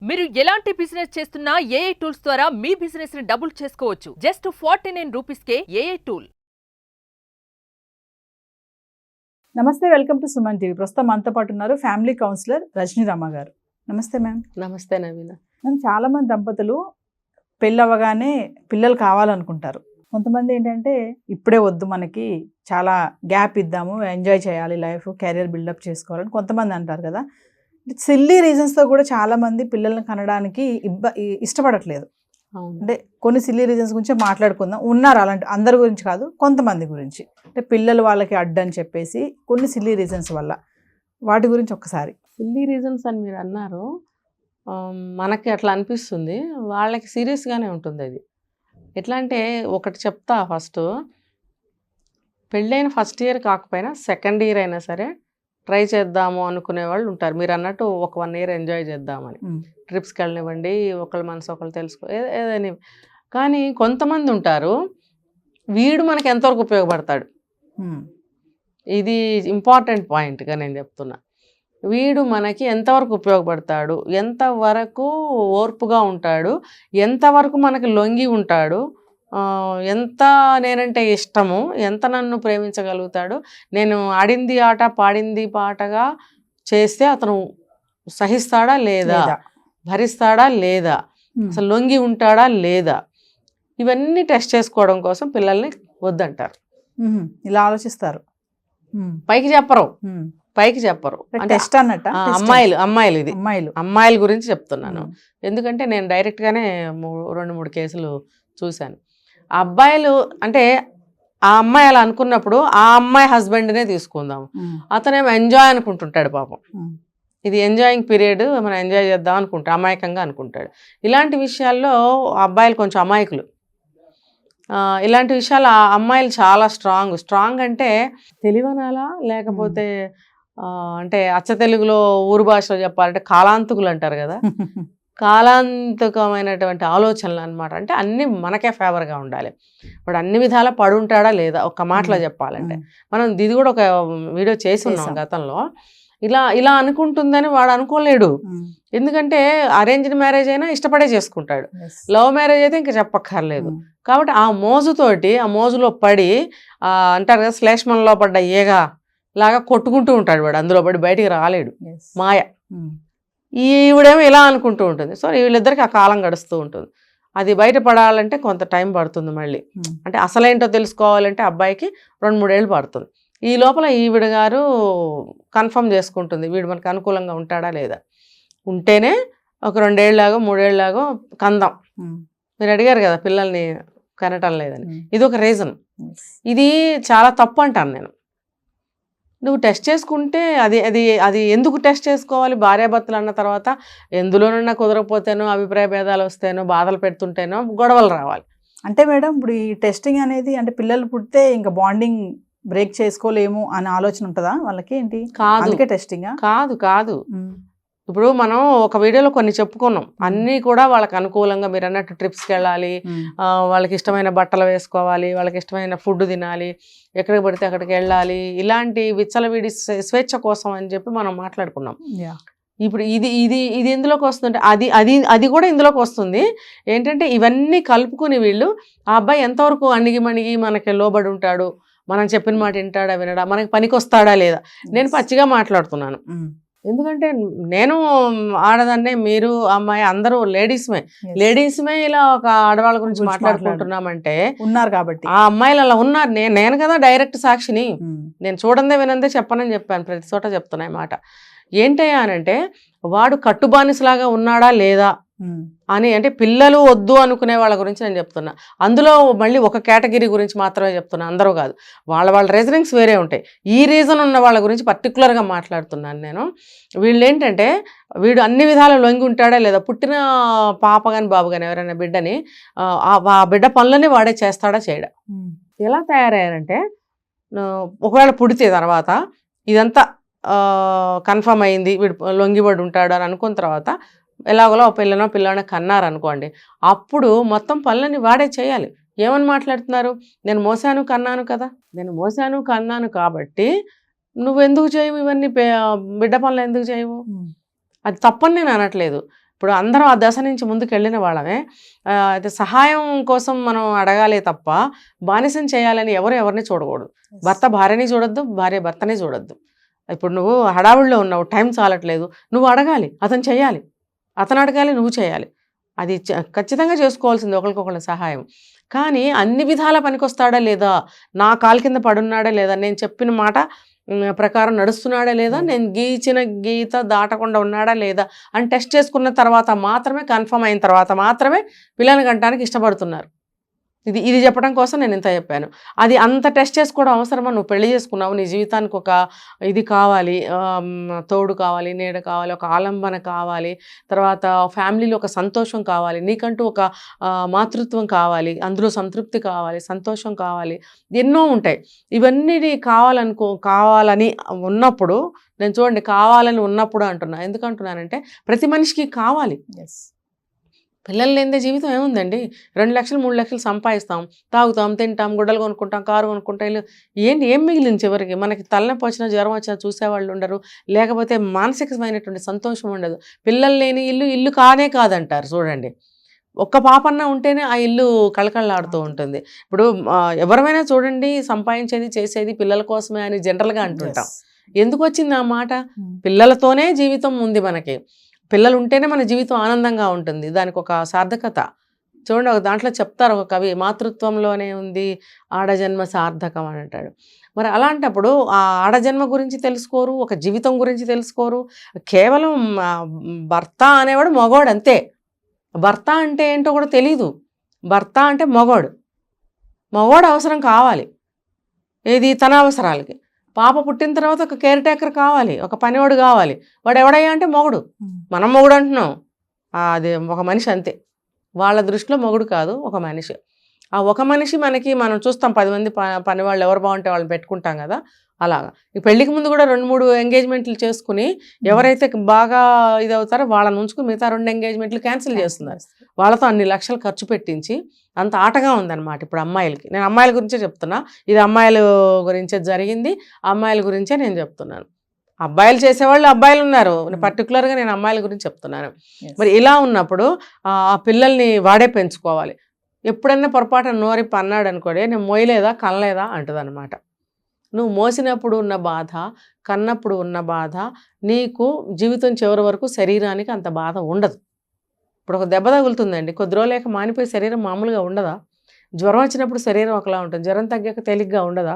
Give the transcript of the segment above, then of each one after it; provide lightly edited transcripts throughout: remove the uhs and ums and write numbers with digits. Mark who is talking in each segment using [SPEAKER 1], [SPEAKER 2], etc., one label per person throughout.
[SPEAKER 1] మీరు ఎలాంటి బిజినెస్ చేస్తున్నా ఏఐ టూల్స్ ద్వారా మీ బిజినెస్ ని డబుల్ చేసుకోవచ్చు. జస్ట్ 49 రూపీస్కే ఏఐ టూల్.
[SPEAKER 2] నమస్తే, వెల్కమ్ టు సుమన్ టీవీ. ప్రస్తుతం మనతో పాటు ఉన్నారు ఫ్యామిలీ కౌన్సిలర్ రజనీ రామ గారు. నమస్తే మ్యామ్.
[SPEAKER 3] నమస్తే నవీన.
[SPEAKER 2] మ్యామ్, చాలా మంది దంపతులు పెళ్ళి అవ్వగానే పిల్లలు కావాలనుకుంటారు. కొంతమంది ఏంటంటే ఇప్పుడే వద్దు, మనకి చాలా గ్యాప్ ఇద్దాము, ఎంజాయ్ చేయాలి లైఫ్, కెరీర్ బిల్డప్ చేసుకోవాలని కొంతమంది అంటారు కదా. సిల్లీ రీజన్స్తో కూడా చాలా మంది పిల్లల్ని కనడానికి ఇష్టపడట్లేదు. అంటే కొన్ని సిల్లీ రీజన్స్ గురించి మాట్లాడుకుందాం. ఉన్నారు అలాంటి, అందరి గురించి కాదు, కొంతమంది గురించి. అంటే పిల్లలు వాళ్ళకి అడ్డని చెప్పేసి కొన్ని సిల్లీ రీజన్స్ వల్ల, వాటి గురించి ఒక్కసారి.
[SPEAKER 3] సిల్లీ రీజన్స్ అని మీరు అన్నారు, మనకి అట్లా అనిపిస్తుంది, వాళ్ళకి సీరియస్గానే ఉంటుంది అది. ఎట్లా అంటే ఒకటి చెప్తా. ఫస్ట్, పెళ్ళైన ఫస్ట్ ఇయర్ కాకపోయినా సెకండ్ ఇయర్ అయినా సరే ట్రై చేద్దాము అనుకునే వాళ్ళు ఉంటారు. మీరు అన్నట్టు ఒక 1 ఇయర్ ఎంజాయ్ చేద్దామని, ట్రిప్స్కి వెళ్ళనివ్వండి, ఒకళ్ళ మనసు ఒకళ్ళు తెలుసుకో ఏదని. కానీ కొంతమంది ఉంటారు, వీడు మనకి ఎంతవరకు ఉపయోగపడతాడు, ఇది ఇంపార్టెంట్ పాయింట్గా నేను చెప్తున్నా. వీడు మనకి ఎంతవరకు ఉపయోగపడతాడు, ఎంతవరకు ఓర్పుగా ఉంటాడు, ఎంతవరకు మనకి లొంగి ఉంటాడు, ఎంత నేనంటే ఇష్టము, ఎంత నన్ను ప్రేమించగలుగుతాడు, నేను ఆడింది ఆట పాడింది పాటగా చేస్తే అతను సహిస్తాడా లేదా, భరిస్తాడా లేదా, అసలు లొంగి ఉంటాడా లేదా, ఇవన్నీ టెస్ట్ చేసుకోవడం కోసం పిల్లల్ని వద్దంటారు.
[SPEAKER 2] ఇలా ఆలోచిస్తారు,
[SPEAKER 3] పైకి చెప్పరు.
[SPEAKER 2] టెస్ట్ అన్నట్ట.
[SPEAKER 3] అమ్మాయిలు ఇది అమ్మాయిల గురించి చెప్తున్నాను, ఎందుకంటే నేను డైరెక్ట్గానే 2-3 కేసులు చూశాను. ఆ అబ్బాయిలు అంటే ఆ అమ్మాయి అలా అనుకున్నప్పుడు ఆ అమ్మాయి హస్బెండ్నే తీసుకుందాం, అతనేమో ఎంజాయ్ అనుకుంటుంటాడు పాపం. ఇది ఎంజాయింగ్ పీరియడ్, మనం ఎంజాయ్ చేద్దాం అనుకుంటాడు, అమాయకంగా అనుకుంటాడు. ఇలాంటి విషయాల్లో అబ్బాయిలు కొంచెం అమాయకులు. ఇలాంటి విషయాలు ఆ అమ్మాయిలు చాలా స్ట్రాంగ్ అంటే తెలివనాలా, లేకపోతే అంటే అచ్చ తెలుగులో ఊరు భాషలో చెప్పాలంటే కాలాంతకులు అంటారు కదా, కాలాంతకమైనటువంటి ఆలోచనలు అనమాట. అంటే అన్నీ మనకే ఫేవర్గా ఉండాలి. వాడు అన్ని విధాలా పడుంటాడా లేదా, ఒక్క మాటలో చెప్పాలంటే. మనం ఇది కూడా ఒక వీడియో చేసి ఉన్నాం గతంలో. ఇలా అనుకుంటుందని వాడు అనుకోలేడు, ఎందుకంటే అరేంజ్డ్ మ్యారేజ్ అయినా ఇష్టపడే చేసుకుంటాడు, లవ్ మ్యారేజ్ అయితే ఇంకా చెప్పక్కర్లేదు. కాబట్టి ఆ మోజులో పడి అంటారు కదా, శ్లేష్మంలో పడ్డ ఏగా లాగా కొట్టుకుంటూ ఉంటాడు వాడు, అందులో పడి బయటికి రాలేడు. మాయ. ఈవిడేమో ఇలా అనుకుంటూ ఉంటుంది. సో వీళ్ళిద్దరికి ఆ కాలం గడుస్తూ ఉంటుంది. అది బయటపడాలంటే కొంత టైం పడుతుంది మళ్ళీ. అంటే అసలేంటో తెలుసుకోవాలంటే అబ్బాయికి 2-3 ఏళ్ళు పడుతుంది. ఈ లోపల ఈవిడ గారు కన్ఫర్మ్ చేసుకుంటుంది, వీడు మనకు అనుకూలంగా ఉంటాడా లేదా. ఉంటేనే ఒక 2 ఏళ్ళలాగో 3 ఏళ్ళలాగో కందాం. మీరు అడిగారు కదా పిల్లల్ని కనటం లేదని, ఇది ఒక రీజన్. ఇది చాలా తప్పు అంటాను నేను. నువ్వు టెస్ట్ చేసుకుంటే అది ఎందుకు టెస్ట్ చేసుకోవాలి? భార్యాభర్తలు అన్న తర్వాత ఎందులోనన్నా కుదరకపోతేనో, అభిప్రాయ భేదాలు వస్తేనో, బాధలు పెడుతుంటేనో గొడవలు రావాలి.
[SPEAKER 2] అంటే మేడం, ఇప్పుడు ఈ టెస్టింగ్ అనేది అంటే పిల్లలు పుడితే ఇంకా బాండింగ్ బ్రేక్ చేసుకోలేము అనే ఆలోచన ఉంటుందా వాళ్ళకి? ఏంటి అందుకే టెస్టింగ్?
[SPEAKER 3] కాదు. ఇప్పుడు మనం ఒక వీడియోలో కొన్ని చెప్పుకున్నాం, అన్నీ కూడా వాళ్ళకి అనుకూలంగా. మీరు అన్నట్టు ట్రిప్స్కి వెళ్ళాలి, వాళ్ళకి ఇష్టమైన బట్టలు వేసుకోవాలి, వాళ్ళకి ఇష్టమైన ఫుడ్ తినాలి, ఎక్కడికి పడితే అక్కడికి వెళ్ళాలి, ఇలాంటి విచ్చలవిడి స్వేచ్ఛ కోసం అని చెప్పి మనం మాట్లాడుకున్నాం. ఇప్పుడు ఇది ఎందులోకి వస్తుందంటే అది కూడా ఇందులోకి వస్తుంది. ఏంటంటే ఇవన్నీ కలుపుకుని వీళ్ళు ఆ అబ్బాయి ఎంతవరకు అణిగి మనకి లోబడి ఉంటాడు, మనం చెప్పిన మాట వింటాడా వినడా, మనకి పనికి వస్తాడా లేదా. నేను పచ్చిగా మాట్లాడుతున్నాను, ఎందుకంటే నేను ఆడదాన్నే, మీరు అమ్మాయి, అందరూ లేడీస్మే ఇలా ఒక ఆడవాళ్ళ గురించి మాట్లాడుకుంటున్నామంటే
[SPEAKER 2] ఉన్నారు కాబట్టి.
[SPEAKER 3] ఆ అమ్మాయిలు అలా ఉన్నారు. నేను కదా డైరెక్ట్ సాక్షిని. నేను చూడందే వినందే చెప్పనని చెప్పాను, ప్రతి చోట చెప్తున్నాయి మాట. ఏంటయ్యా అనంటే, వాడు కట్టుబానిసలాగా ఉన్నాడా లేదా అని. అంటే పిల్లలు వద్దు అనుకునే వాళ్ళ గురించి నేను చెప్తున్నా. అందులో మళ్ళీ ఒక కేటగిరీ గురించి మాత్రమే చెప్తున్నా, అందరూ కాదు. వాళ్ళ రీజనింగ్స్ వేరే ఉంటాయి. ఈ రీజన్ ఉన్న వాళ్ళ గురించి పర్టికులర్గా మాట్లాడుతున్నాను నేను. వీళ్ళు ఏంటంటే, వీడు అన్ని విధాలు లొంగి ఉంటాడా లేదా, పుట్టిన పాప కానీ బాబు కానీ ఎవరైనా బిడ్డని ఆ బిడ్డ పనులని వాడే చేస్తాడా చేయడా. ఎలా తయారయ్యారంటే, ఒకవేళ పుడితే తర్వాత ఇదంతా కన్ఫర్మ్ అయింది, వీడు లొంగిబడి ఉంటాడు అని అనుకున్న తర్వాత ఎలాగోలా పిల్లనో కన్నారనుకోండి, అప్పుడు మొత్తం పనులని వాడే చేయాలి. ఏమని మాట్లాడుతున్నారు? నేను మోసాను కన్నాను కాబట్టి నువ్వు ఎందుకు చేయవు ఇవన్నీ, బిడ్డ పనులు ఎందుకు చేయవు? అది తప్పని నేను అనట్లేదు. ఇప్పుడు అందరం ఆ దశ నుంచి ముందుకు వెళ్ళిన వాళ్ళమే. అయితే సహాయం కోసం మనం అడగాలే తప్ప బానిసం చేయాలని ఎవరిని చూడకూడదు. భర్త భార్యని చూడొద్దు, భార్య భర్తని చూడొద్దు. ఇప్పుడు నువ్వు హడావుడిలో ఉన్నావు, టైం చాలట్లేదు, నువ్వు అడగాలి, అతను చేయాలి, అతను అడగాలి, నువ్వు చేయాలి. అది ఖచ్చితంగా చేసుకోవాల్సింది ఒకరికొకళ్ళ సహాయం. కానీ అన్ని విధాల పనికొస్తాడా లేదా, నా కాలు కింద పడున్నాడా లేదా, నేను చెప్పిన మాట ప్రకారం నడుస్తున్నాడా లేదా, నేను గీచిన గీత దాటకుండా ఉన్నాడా లేదా అని టెస్ట్ చేసుకున్న తర్వాత మాత్రమే, కన్ఫర్మ్ అయిన తర్వాత మాత్రమే పిల్లల్ని కంటానికి ఇష్టపడుతున్నారు. ఇది చెప్పడం కోసం నేను ఇంత చెప్పాను. అది అంత టెస్ట్ చేసుకోవడం అవసరమా? నువ్వు పెళ్లి చేసుకున్నావు, నీ జీవితానికి ఒక ఇది కావాలి, తోడు కావాలి, నీడ కావాలి, ఒక ఆలంబన కావాలి, తర్వాత ఫ్యామిలీలో ఒక సంతోషం కావాలి, నీకంటూ ఒక మాతృత్వం కావాలి, అందులో సంతృప్తి కావాలి, సంతోషం కావాలి, ఎన్నో ఉంటాయి. ఇవన్నీ కావాలని ఉన్నప్పుడు, నేను చూడండి కావాలని ఉన్నప్పుడు అంటున్నా. ఎందుకు అంటున్నానంటే ప్రతి మనిషికి కావాలి. పిల్లలు లేనిదే జీవితం ఏముందండి? 2 లక్షలు 3 లక్షలు సంపాదిస్తాం, తాగుతాం, తింటాం, గుడ్డలు కొనుక్కుంటాం, కారు కొనుక్కుంటాం, ఏం మిగిలింది చివరికి? మనకి తలనొప్పి వచ్చినా జ్వరం వచ్చినా చూసేవాళ్ళు ఉండరు, లేకపోతే మానసికమైనటువంటి సంతోషం ఉండదు. పిల్లలు లేని ఇల్లు కాదంటారు. చూడండి, ఒక్క పాపన్నా ఉంటేనే ఆ ఇల్లు కళకళలాడుతూ ఉంటుంది. ఇప్పుడు ఎవరైనా చూడండి, సంపాదించేది చేసేది పిల్లల కోసమే అని జనరల్గా అంటుంటాం. ఎందుకు వచ్చింది ఆ మాట? పిల్లలతోనే జీవితం ఉంది మనకి. పిల్లలు ఉంటేనే మన జీవితం ఆనందంగా ఉంటుంది. దానికి ఒక సార్థకత చూడండి. ఒక దాంట్లో చెప్తారు ఒక కవి, మాతృత్వంలోనే ఉంది ఆడజన్మ సార్థకం అని అంటాడు. మరి అలాంటప్పుడు ఆ ఆడజన్మ గురించి తెలుసుకోరు, ఒక జీవితం గురించి తెలుసుకోరు. కేవలం భర్త అనేవాడు మగవాడు అంతే. భర్త అంటే ఏంటో కూడా తెలీదు. భర్త అంటే మగవాడు అవసరం కావాలి, ఏది తన అవసరాలకి. పాప పుట్టిన తర్వాత ఒక కేర్ టేకర్ కావాలి, ఒక పనివాడు కావాలి. వాడు ఎవడయ్యా అంటే మొగుడు. మనం మొగుడు అంటున్నాం, అది ఒక మనిషి అంతే. వాళ్ళ దృష్టిలో మొగుడు కాదు, ఒక మనిషి. ఆ ఒక మనిషి మనం చూస్తాం 10 మంది పనివాళ్ళు ఎవరు బాగుంటే వాళ్ళని పెట్టుకుంటాం కదా. అలాగా ఈ పెళ్లికి ముందు కూడా 2-3 ఎంగేజ్మెంట్లు చేసుకుని ఎవరైతే బాగా ఇది అవుతారో వాళ్ళని ఉంచుకుని మిగతా 2 ఎంగేజ్మెంట్లు క్యాన్సిల్ చేస్తున్నారు. వాళ్ళతో అన్ని లక్షలు ఖర్చు పెట్టించి అంత ఆటగా ఉందన్నమాట ఇప్పుడు అమ్మాయిలకి. నేను అమ్మాయిల గురించే చెప్తున్నా, ఇది అమ్మాయిల గురించే జరిగింది, అమ్మాయిల గురించే నేను చెప్తున్నాను. అబ్బాయిలు చేసేవాళ్ళు అబ్బాయిలు ఉన్నారు, పర్టికులర్గా నేను అమ్మాయిల గురించి చెప్తున్నాను. మరి ఇలా ఉన్నప్పుడు ఆ పిల్లల్ని వాడే పెంచుకోవాలి. ఎప్పుడైనా పొరపాటు నోరిప్పి అన్నాడు అనుకోండి, నేను మోయలేదా కనలేదా అంటుంది అనమాట. నువ్వు మోసినప్పుడు ఉన్న బాధ, కన్నప్పుడు ఉన్న బాధ నీకు జీవితం చివరి వరకు శరీరానికి అంత బాధ ఉండదు. ఇప్పుడు ఒక దెబ్బ తగులుతుందండి, కొద్ది రోజులేక మానిపోయి శరీరం మామూలుగా ఉండదా? జ్వరం వచ్చినప్పుడు శరీరం ఒకలా ఉంటుంది, జ్వరం తగ్గాక తేలిగ్గా ఉండదా?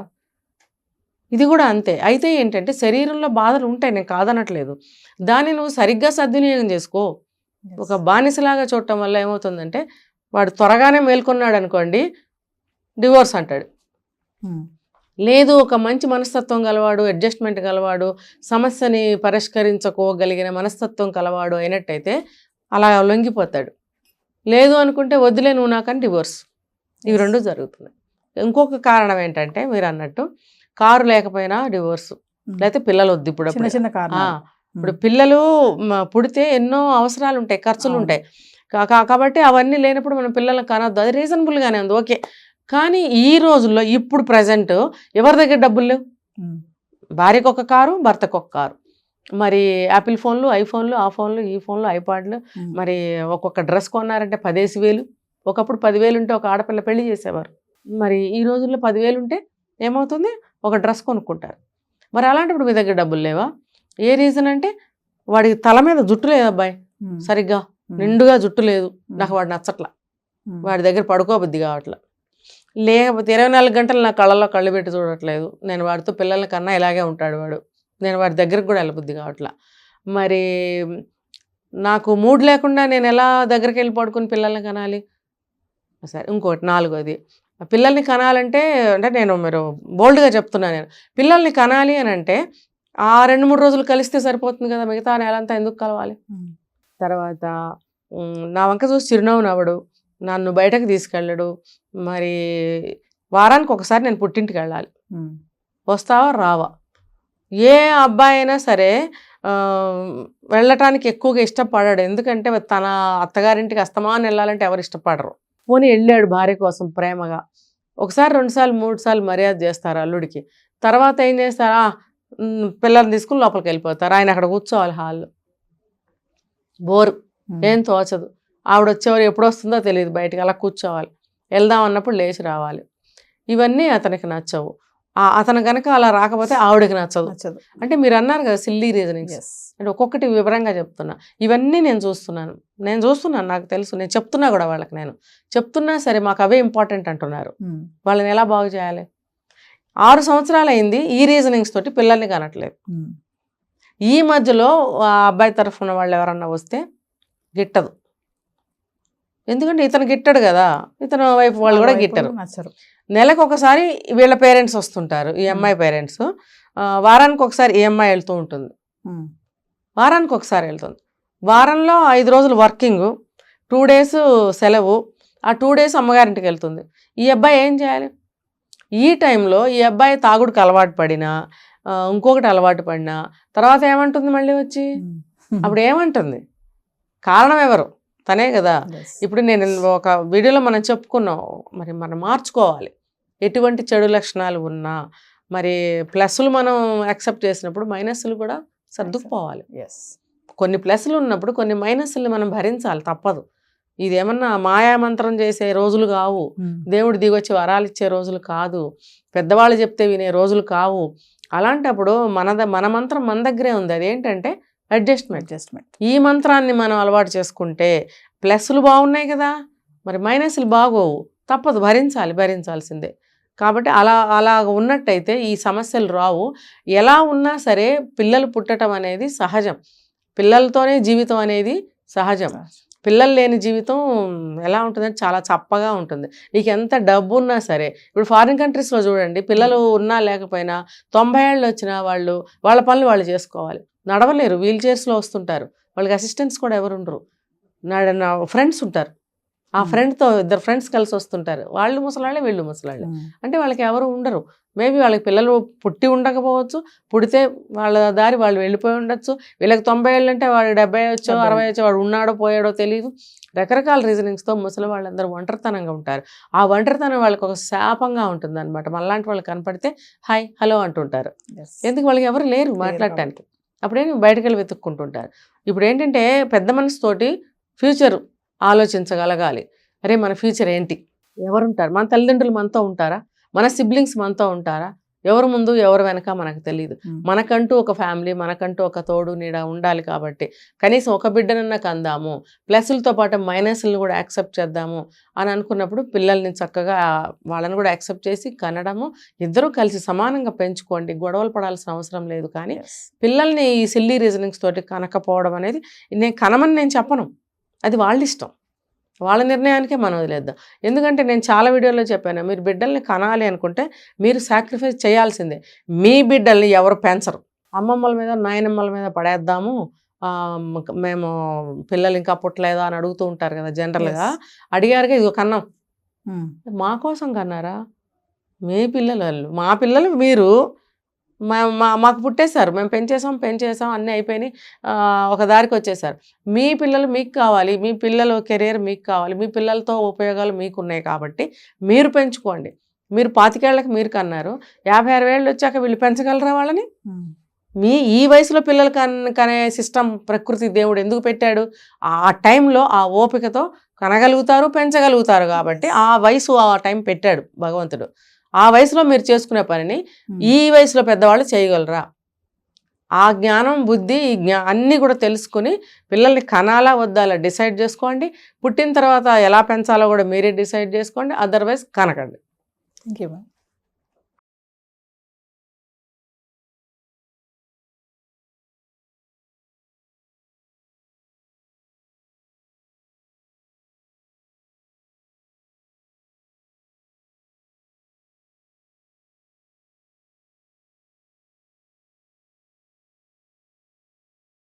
[SPEAKER 3] ఇది కూడా అంతే. అయితే ఏంటంటే శరీరంలో బాధలు ఉంటాయి, నేను కాదనట్లేదు. దాన్ని నువ్వు సరిగ్గా సద్వినియోగం చేసుకో. ఒక బానిసలాగా చూడటం వల్ల ఏమవుతుందంటే వాడు త్వరగానే మేల్కొన్నాడు అనుకోండి, డివోర్స్ అంటాడు. లేదు ఒక మంచి మనస్తత్వం గలవాడు, అడ్జస్ట్మెంట్ గలవాడు, సమస్యని పరిష్కరించుకోగలిగిన మనస్తత్వం కలవాడు అయినట్టయితే అలా లొంగిపోతాడు. లేదు అనుకుంటే వద్దులే నువ్వు నాకని డివోర్స్. ఇవి 2 జరుగుతున్నాయి. ఇంకొక కారణం ఏంటంటే మీరు అన్నట్టు కారు లేకపోయినా డివోర్స్, లేకపోతే పిల్లలు వద్దు. ఇప్పుడు పిల్లలు పుడితే ఎన్నో అవసరాలు ఉంటాయి, ఖర్చులు ఉంటాయి. కాబట్టి అవన్నీ లేనప్పుడు మనం పిల్లలకు కనొద్దు, అది రీజనబుల్గానే ఉంది, ఓకే. కానీ ఈ రోజుల్లో ఇప్పుడు ప్రజెంట్ ఎవరి దగ్గర డబ్బులు లేవు. భార్యకు ఒక కారు, భర్తకు ఒక కారు, మరి యాపిల్ ఫోన్లు, ఐఫోన్లు, ఆ ఫోన్లు, ఈ ఫోన్లు, ఐపాడ్లు, మరి ఒక్కొక్క డ్రెస్ కొన్నారంటే 10,000. ఒకప్పుడు 10,000 ఉంటే ఒక ఆడపిల్ల పెళ్లి చేసేవారు. మరి ఈ రోజుల్లో 10,000 ఉంటే ఏమవుతుంది, ఒక డ్రెస్ కొనుక్కుంటారు. మరి అలాంటప్పుడు మీ దగ్గర డబ్బులు లేవా? ఏ రీజన్ అంటే వాడికి తల మీద జుట్టు లేదు, అబ్బాయి సరిగ్గా నిండుగా జుట్టు లేదు, నాకు వాడు నచ్చట్లా, వాడి దగ్గర పడుకోబుద్ధి కావట్లా, లేకపోతే 24 గంటలు నా కళ్ళలో కళ్ళు పెట్టి చూడట్లేదు, నేను వాడితో పిల్లల కన్నా ఇలాగే ఉంటాడు వాడు, నేను వాడి దగ్గరకు కూడా వెళ్ళబుద్ధి కావట్లా, మరి నాకు మూడ్ లేకుండా నేను ఎలా దగ్గరికి వెళ్ళి పడుకుని పిల్లల్ని కనాలి? సరే, ఇంకోటి 4వది, పిల్లల్ని కనాలంటే మీరు బోల్డ్గా చెప్తున్నాను, నేను పిల్లల్ని కనాలి అని అంటే ఆ 2-3 రోజులు కలిస్తే సరిపోతుంది కదా, మిగతా నెలంతా ఎందుకు కలవాలి? తర్వాత నా వంక చూసి చిరునవ్వు నవ్వడు, నన్ను బయటకు తీసుకెళ్ళడు, మరి వారానికి ఒకసారి నేను పుట్టింటికి వెళ్ళాలి, వస్తావా రావా? ఏ అబ్బాయి అయినా సరే వెళ్ళటానికి ఎక్కువగా ఇష్టపడాడు, ఎందుకంటే తన అత్తగారింటికి అస్తమానం వెళ్ళాలంటే ఎవరు ఇష్టపడరు. పోనీ వెళ్ళాడు భార్య కోసం ప్రేమగా, 1 సారి 2 సార్లు 3 సార్లు మర్యాద చేస్తారు అల్లుడికి, తర్వాత ఏం చేస్తారా, పిల్లల్ని తీసుకుని లోపలికి వెళ్ళిపోతారు, ఆయన అక్కడ కూర్చోవాలి హాల్లో, బోరు. ఏం తోచదు. ఆవిడ వచ్చేవారు ఎప్పుడు వస్తుందో తెలియదు, బయటకు అలా కూర్చోవాలి, వెళ్దాం అన్నప్పుడు లేచి రావాలి. ఇవన్నీ అతనికి నచ్చవు. అతను కనుక అలా రాకపోతే ఆవిడకి నచ్చదు. అంటే మీరు అన్నారు కదా సిల్లీ రీజనింగ్స్, అంటే ఒక్కొక్కటి వివరంగా చెప్తున్నా. ఇవన్నీ నేను చూస్తున్నాను, నాకు తెలుసు, నేను చెప్తున్నా కూడా వాళ్ళకి. నేను చెప్తున్నా సరే మాకు అవే ఇంపార్టెంట్ అంటున్నారు. వాళ్ళని ఎలా బాగు చేయాలి? 6 సంవత్సరాలు అయింది ఈ రీజనింగ్స్ తోటి పిల్లల్ని కనట్లేదు. ఈ మధ్యలో ఆ అబ్బాయి తరఫున వాళ్ళు ఎవరన్నా వస్తే గిట్టదు, ఎందుకంటే ఇతను గిట్టడు కదా, ఇతను వైపు వాళ్ళు కూడా గిట్టరు. నెలకు ఒకసారి వీళ్ళ పేరెంట్స్ వస్తుంటారు, ఈ అమ్మాయి పేరెంట్స్. వారానికి ఒకసారి ఈ అమ్మాయి వెళ్తూ ఉంటుంది, వారానికి ఒకసారి వెళ్తుంది. వారంలో 5 రోజులు వర్కింగ్, 2 days సెలవు. ఆ 2 days అమ్మగారింటికి వెళ్తుంది. ఈ అబ్బాయి ఏం చేయాలి? ఈ టైంలో ఈ అబ్బాయి తాగుడుకి అలవాటు పడినా, ఇంకొకటి అలవాటు పడినా తర్వాత ఏమంటుంది మళ్ళీ వచ్చి? అప్పుడు ఏమంటుంది? కారణం ఎవరు? తనే కదా. ఇప్పుడు నేను ఒక వీడియోలో మనం చెప్పుకున్నాం, మరి మనం మార్చుకోవాలి. ఎటువంటి చెడు లక్షణాలు ఉన్నా మరి ప్లస్లు మనం యాక్సెప్ట్ చేసినప్పుడు మైనస్లు కూడా సర్దుకుపోవాలి. కొన్ని ప్లస్లు ఉన్నప్పుడు కొన్ని మైనస్లు మనం భరించాలి, తప్పదు. ఇదేమన్నా మాయామంత్రం చేసే రోజులు కావు, దేవుడు దిగొచ్చి వరాలు ఇచ్చే రోజులు కాదు, పెద్దవాళ్ళు చెప్తే వినే రోజులు కావు. అలాంటప్పుడు మన మంత్రం మన దగ్గరే ఉంది. అదేంటంటే అడ్జస్ట్మెంట్. ఈ మంత్రాన్ని మనం అలవాటు చేసుకుంటే ప్లస్లు బాగున్నాయి కదా, మరి మైనస్లు బాగోవు, తప్పదు, భరించాల్సిందే. కాబట్టి అలా ఉన్నట్టయితే ఈ సమస్యలు రావు. ఎలా ఉన్నా సరే పిల్లలు పుట్టడం అనేది సహజం, పిల్లలతోనే జీవితం అనేది సహజం. పిల్లలు లేని జీవితం ఎలా ఉంటుందంటే చాలా చప్పగా ఉంటుంది. నీకు ఎంత డబ్బు ఉన్నా సరే, ఇప్పుడు ఫారిన్ కంట్రీస్లో చూడండి, పిల్లలు ఉన్నా లేకపోయినా 90 ఏళ్ళు వచ్చినా వాళ్ళ పనులు వాళ్ళు చేసుకోవాలి. నడవలేరు, వీల్ చైర్స్లో వస్తుంటారు, వాళ్ళకి అసిస్టెంట్స్ కూడా ఎవరు ఉండరు. ఫ్రెండ్స్ ఉంటారు, ఆ ఫ్రెండ్తో 2 ఫ్రెండ్స్ కలిసి వస్తుంటారు, వాళ్ళు ముసలాళ్ళే వీళ్ళు ముసలాళ్ళే. అంటే వాళ్ళకి ఎవరు ఉండరు. మేబీ వాళ్ళకి పిల్లలు పుట్టి ఉండకపోవచ్చు, పుడితే వాళ్ళ దారి వాళ్ళు వెళ్ళిపోయి ఉండొచ్చు. వీళ్ళకి 90 ఏళ్ళు అంటే వాడు 70 వచ్చో 60 వచ్చో, వాడు ఉన్నాడో పోయాడో తెలియదు. రకరకాల రీజనింగ్స్తో ముసలి వాళ్ళందరూ ఒంటరితనంగా ఉంటారు. ఆ ఒంటరితనం వాళ్ళకి ఒక శాపంగా ఉంటుంది అనమాట. మనలాంటి వాళ్ళు కనపడితే హాయ్ హలో అంటుంటారు, ఎందుకు వాళ్ళకి ఎవరు లేరు మాట్లాడటానికి. అప్పుడేం బయటకు వెళ్ళి వెతుక్కుంటుంటారు. ఇప్పుడు ఏంటంటే పెద్ద మనసుతోటి ఫ్యూచర్ ఆలోచించగలగాలి. అరే మన ఫ్యూచర్ ఏంటి, ఎవరుంటారు, మన తల్లిదండ్రులు మనతో ఉంటారా, మన సిబ్లింగ్స్ మనతో ఉంటారా, ఎవరు ముందు ఎవరు వెనక మనకు తెలియదు. మనకంటూ ఒక ఫ్యామిలీ, మనకంటూ ఒక తోడు నీడ ఉండాలి. కాబట్టి కనీసం ఒక బిడ్డనన్నా కందాము, ప్లస్లతో పాటు మైనస్లను కూడా యాక్సెప్ట్ చేద్దాము అని అనుకున్నప్పుడు పిల్లల్ని చక్కగా వాళ్ళని కూడా యాక్సెప్ట్ చేసి కనడము, ఇద్దరూ కలిసి సమానంగా పెంచుకోండి. గొడవలు పడాల్సిన అవసరం లేదు. కానీ పిల్లల్ని ఈ సిల్లీ రీజనింగ్స్ తోటి కనకపోవడం అనేది కనమని నేను చెప్పను, అది వాళ్ళ ఇష్టం, వాళ్ళ నిర్ణయానికే మనం వదిలేద్దాం. ఎందుకంటే నేను చాలా వీడియోలో చెప్పాను, మీరు బిడ్డల్ని కనాలి అనుకుంటే మీరు సాక్రిఫైస్ చేయాల్సిందే. మీ బిడ్డల్ని ఎవరు పెంచరు. అమ్మమ్మల మీద నాయనమ్మల మీద పడేద్దాము, మేము పిల్లలు ఇంకా పుట్టలేదా అని అడుగుతూ ఉంటారు కదా జనరల్గా. అడిగారుగా, ఇదిగో కన్నాం, మా కోసం కన్నారా? మీ పిల్లలు వాళ్ళు, మా పిల్లలు మీరు, మాకు పుట్టేశారు, మేము పెంచేసాం అన్నీ అయిపోయినాయి, ఒక దారికి వచ్చేసారు. మీ పిల్లలు మీకు కావాలి, మీ పిల్లల కెరీర్ మీకు కావాలి, మీ పిల్లలతో ఉపయోగాలు మీకు ఉన్నాయి. కాబట్టి మీరు పెంచుకోండి. మీరు 25 ఏళ్ళకి మీరు కన్నారు, 56 ఏళ్ళు వచ్చాక వీళ్ళు పెంచగలరా వాళ్ళని? ఈ వయసులో పిల్లలు కనే సిస్టమ్ ప్రకృతి దేవుడు ఎందుకు పెట్టాడు? ఆ టైంలో ఆ ఓపికతో కనగలుగుతారు, పెంచగలుగుతారు. కాబట్టి ఆ వయసు ఆ టైం పెట్టాడు భగవంతుడు. ఆ వయసులో మీరు చేసుకునే పనిని ఈ వయసులో పెద్దవాళ్ళు చేయగలరా? ఆ జ్ఞానం, బుద్ధి, అన్నీ కూడా తెలుసుకుని పిల్లల్ని కనాలా వద్దాలా డిసైడ్ చేసుకోండి. పుట్టిన తర్వాత ఎలా పెంచాలో కూడా మీరే డిసైడ్ చేసుకోండి. అదర్వైజ్ కనకండి.
[SPEAKER 2] Thank you.